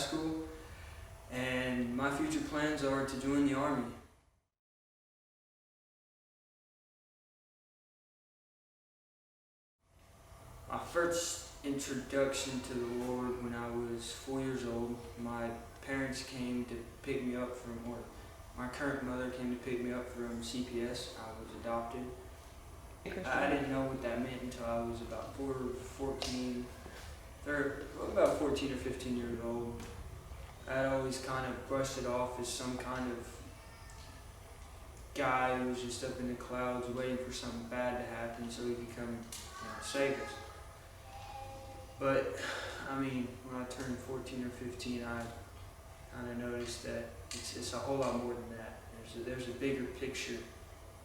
school, and my future plans are to join the Army. My first introduction to the Lord when I was 4 years old, my parents came to pick me up from, or my current mother came to pick me up from CPS. I was adopted. I didn't know what that meant until I was about 14 or 15 years old. I'd always kind of brushed it off as some kind of guy who was just up in the clouds waiting for something bad to happen so he could come, save us. But, when I turned 14 or 15, I kind of noticed that it's a whole lot more than that. There's a bigger picture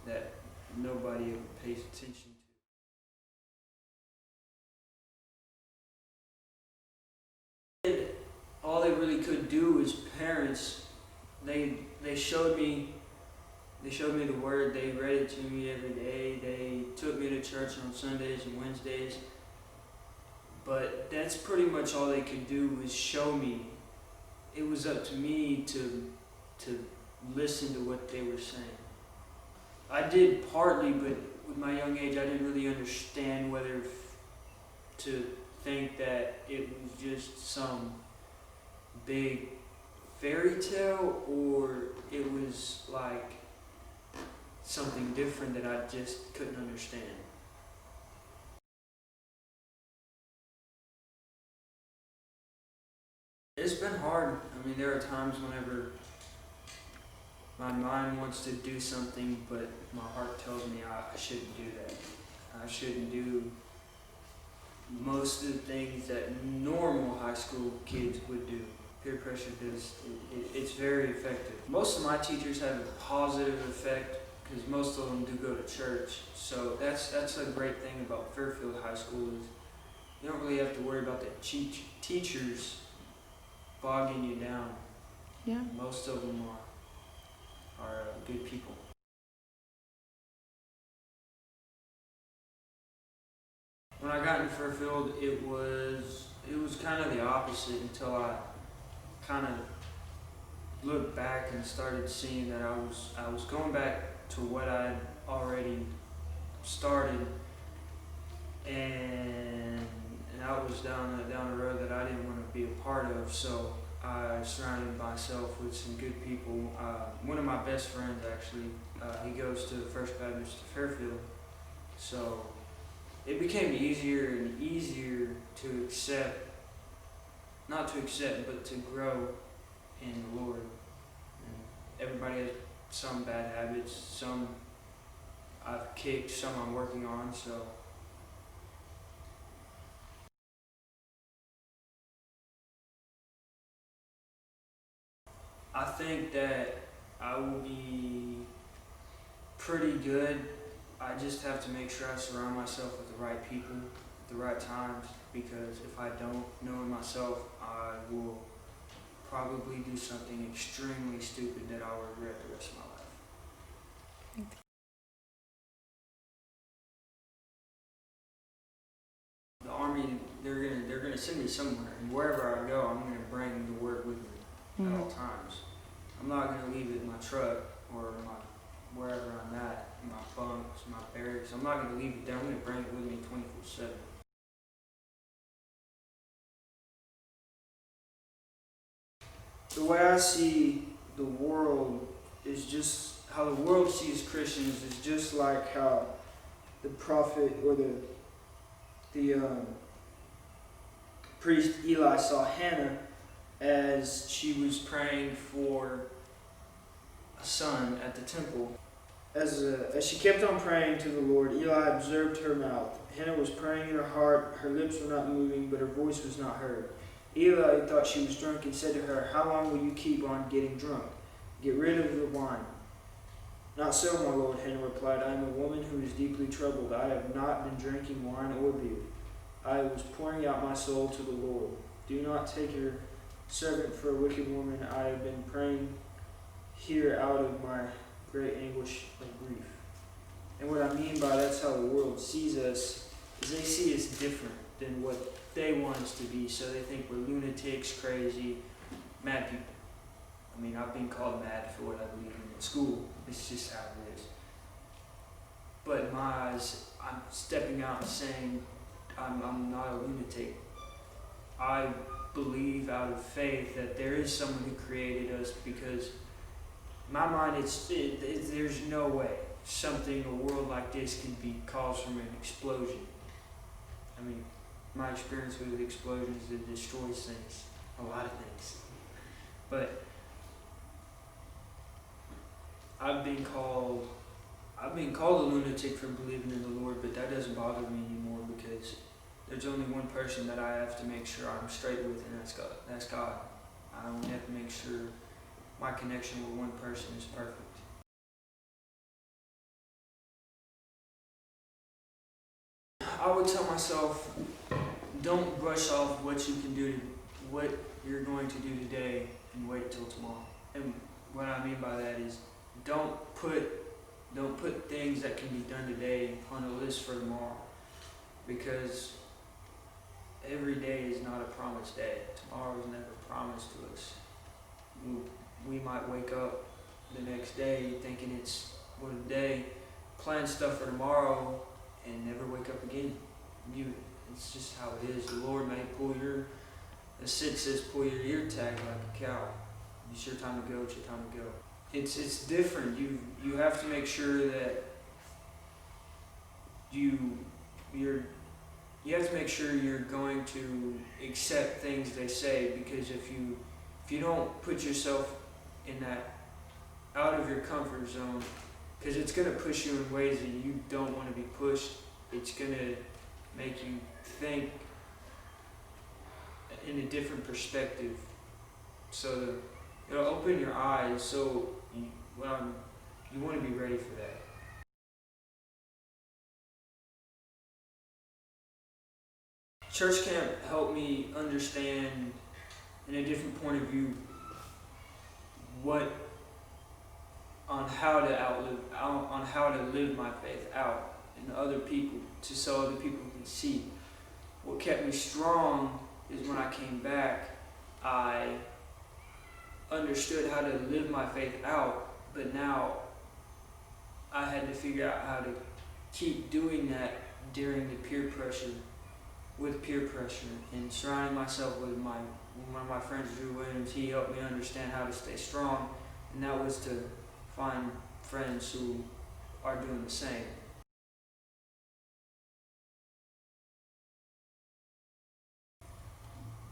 that nobody ever pays attention to. All they really could do as parents, they showed me the Word. They read it to me every day. They took me to church on Sundays and Wednesdays. But that's pretty much all they could do, was show me. It was up to me to listen to what they were saying. I did partly, but with my young age, I didn't really understand whether to think that it was just some big fairy tale or it was like something different that I just couldn't understand. It's been hard. There are times whenever my mind wants to do something, but my heart tells me I shouldn't do that. I shouldn't do most of the things that normal high school kids would do. Peer pressure it's very effective. Most of my teachers have a positive effect because most of them do go to church. So that's a great thing about Fairfield High School is you don't really have to worry about the teachers bogging you down. Yeah. Most of them are good people. When I got into Fairfield, it was kind of the opposite until I kind of looked back and started seeing that I was going back to what I'd already started, and I was down a road that I didn't want to be a part of. So I surrounded myself with some good people. One of my best friends, actually, he goes to First Baptist Fairfield. So it became easier and easier to accept, not to accept, but to grow in the Lord. And everybody has some bad habits, some I've kicked, some I'm working on, so. I think that I will be pretty good. I just have to make sure I surround myself with the right people at the right times, because if I don't know it myself, I will probably do something extremely stupid that I'll regret the rest of my life. The Army, they're gonna send me somewhere, and wherever I go, I'm gonna bring the Word with me at all times. I'm not gonna leave it in my truck or wherever I'm at, in my bunks, my barracks. I'm not gonna leave it there. I'm gonna bring it with me 24/7. The way I see the world is just how the world sees Christians is just like how the prophet or the priest Eli saw Hannah as she was praying for a son at the temple. As she kept on praying to the Lord, Eli observed her mouth. Hannah was praying in her heart. Her lips were not moving, but her voice was not heard. Eli thought she was drunk and said to her, "How long will you keep on getting drunk? Get rid of the wine." "Not so, my lord," Hannah replied. "I am a woman who is deeply troubled. I have not been drinking wine or beer. I was pouring out my soul to the Lord. Do not take your servant for a wicked woman. I have been praying here out of my great anguish of grief." And what I mean by that's how the world sees us, is they see us different than what they want us to be. So they think we're lunatics, crazy, mad people. I mean, I've been called mad for what I believe in school. It's just how it is. But in my eyes, I'm stepping out and saying, I'm not a lunatic. I believe out of faith that there is someone who created us, because in my mind, there's no way a world like this can be caused from an explosion. I mean, my experience with explosions, it destroys things, a lot of things. But I've been called a lunatic for believing in the Lord, but that doesn't bother me anymore, because there's only one person that I have to make sure I'm straight with, and that's God. That's God. I only have to make sure my connection with one person is perfect. I would tell myself, don't brush off what you can do, what you're going to do today, and wait till tomorrow. And what I mean by that is, don't put things that can be done today on a list for tomorrow, because every day is not a promised day. Tomorrow is never promised to us. We might wake up the next day thinking it's what a day, plan stuff for tomorrow, and never wake up again. It's just how it is. The Lord may the Sid says, pull your ear tag like a cow. It's your time to go. It's your time to go. It's different. You have to make sure that you have to make sure you're going to accept things they say, because if you don't put yourself in that, out of your comfort zone, because it's going to push you in ways that you don't want to be pushed. It's going to make you think in a different perspective. So it'll open your eyes. So you want to be ready for that. Church camp helped me understand in a different point of view on how to live my faith out in other people, so other people can see. What kept me strong is when I came back, I understood how to live my faith out, but now I had to figure out how to keep doing that during the peer pressure, and surrounding myself with one of my friends, Drew Williams. He helped me understand how to stay strong, and that was to find friends who are doing the same.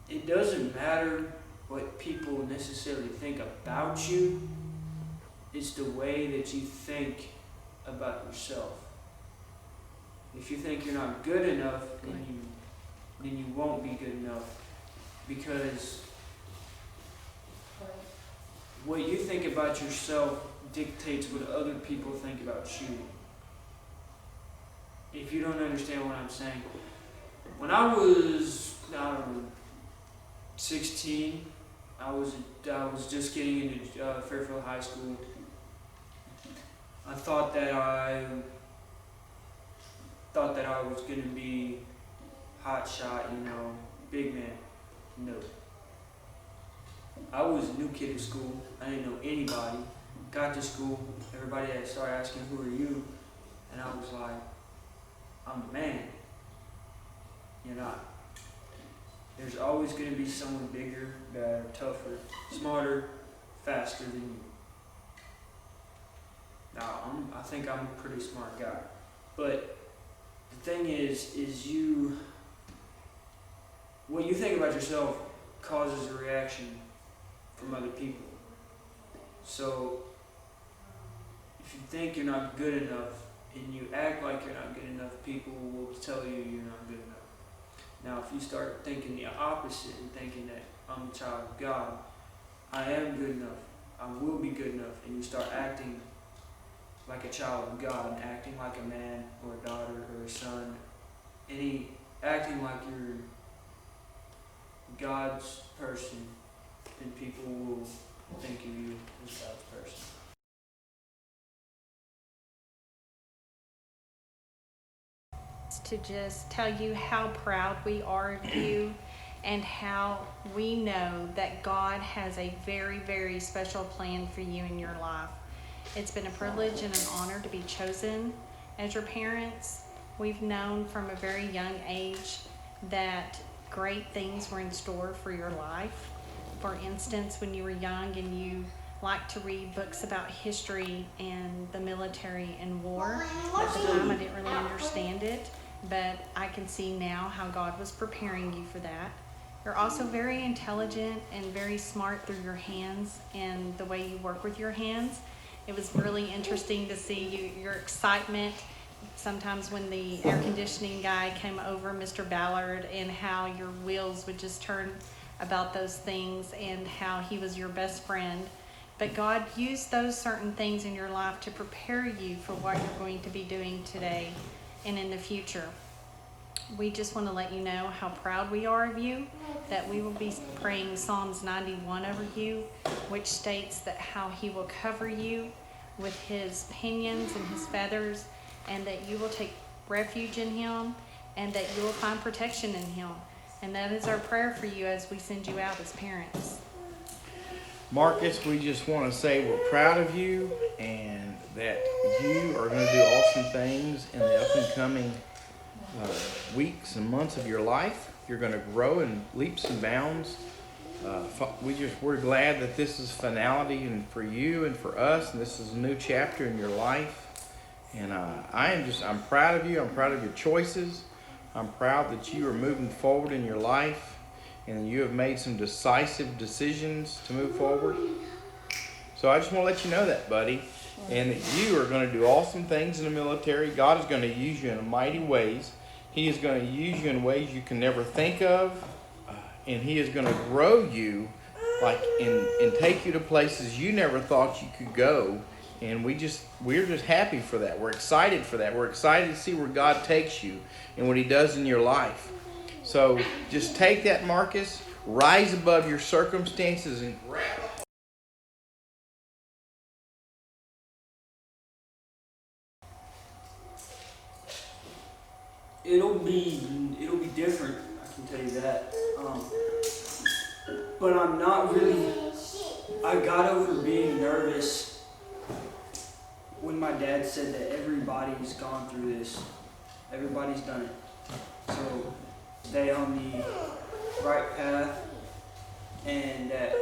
It doesn't matter what people necessarily think about you. It's the way that you think about yourself. If you think you're not good enough, then you won't be good enough, because what you think about yourself dictates what other people think about you. If you don't understand what I'm saying, when I was 16, I was just getting into Fairfield High School. I thought that I was going to be hot shot, big man. No. I was a new kid in school. I didn't know anybody. Got to school, everybody started asking, who are you? And I was like, I'm the man. You're not. There's always going to be someone bigger, better, tougher, smarter, faster than you. Now, I think I'm a pretty smart guy. But the thing is what you think about yourself causes a reaction from other people. So, if you think you're not good enough and you act like you're not good enough, people will tell you you're not good enough. Now, if you start thinking the opposite and thinking that I'm a child of God, I am good enough, I will be good enough, and you start acting like a child of God, and acting like a man or a daughter or a son, acting like you're God's person, then people will think of you as God's person. To just tell you how proud we are of you and how we know that God has a very, very special plan for you in your life. It's been a privilege and an honor to be chosen as your parents. We've known from a very young age that great things were in store for your life. For instance, when you were young and you liked to read books about history and the military and war, at the time I didn't really understand it, but I can see now how God was preparing you for that. You're also very intelligent and very smart through your hands and the way you work with your hands. It was really interesting to see your excitement sometimes when the air conditioning guy came over, Mr. Ballard, and how your wheels would just turn about those things and how he was your best friend. But God used those certain things in your life to prepare you for what you're going to be doing today and in the future. We just want to let you know how proud we are of you, that we will be praying Psalms 91 over you, which states that how he will cover you with his pinions and his feathers, and that you will take refuge in him, and that you will find protection in him. And that is our prayer for you as we send you out as parents. Marcus, we just want to say we're proud of you and that you are going to do awesome things in the up and coming weeks and months of your life. You're going to grow in leaps and bounds. We're glad that this is finality and for you and for us, and this is a new chapter in your life. And I'm proud of you. I'm proud of your choices. I'm proud that you are moving forward in your life and you have made some decisive decisions to move forward. So I just want to let you know that, buddy, and that you are going to do awesome things in the military. God is going to use you in mighty ways. He is going to use you in ways you can never think of, and he is going to grow you and take you to places you never thought you could go. And we're just happy for that. We're excited for that. We're excited to see where God takes you and what he does in your life. So just take that, Marcus, rise above your circumstances and grab a It'll be different, I can tell you that. But I'm not really. I got over being nervous when my dad said that everybody's gone through this. Everybody's done it. So stay on the right path, and that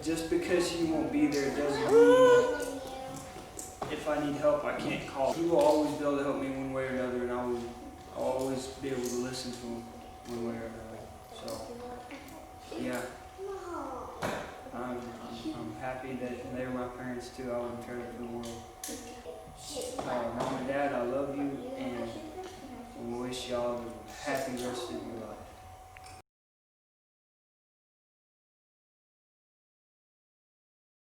just because you won't be there doesn't mean if I need help I can't call. He will always be able to help me one way or another, and I'll always be able to listen to him one way or another. So yeah, I'm happy that they were my parents too. I wouldn't trade it for the world. Mom and Dad, I love you, and we wish y'all a happy rest of your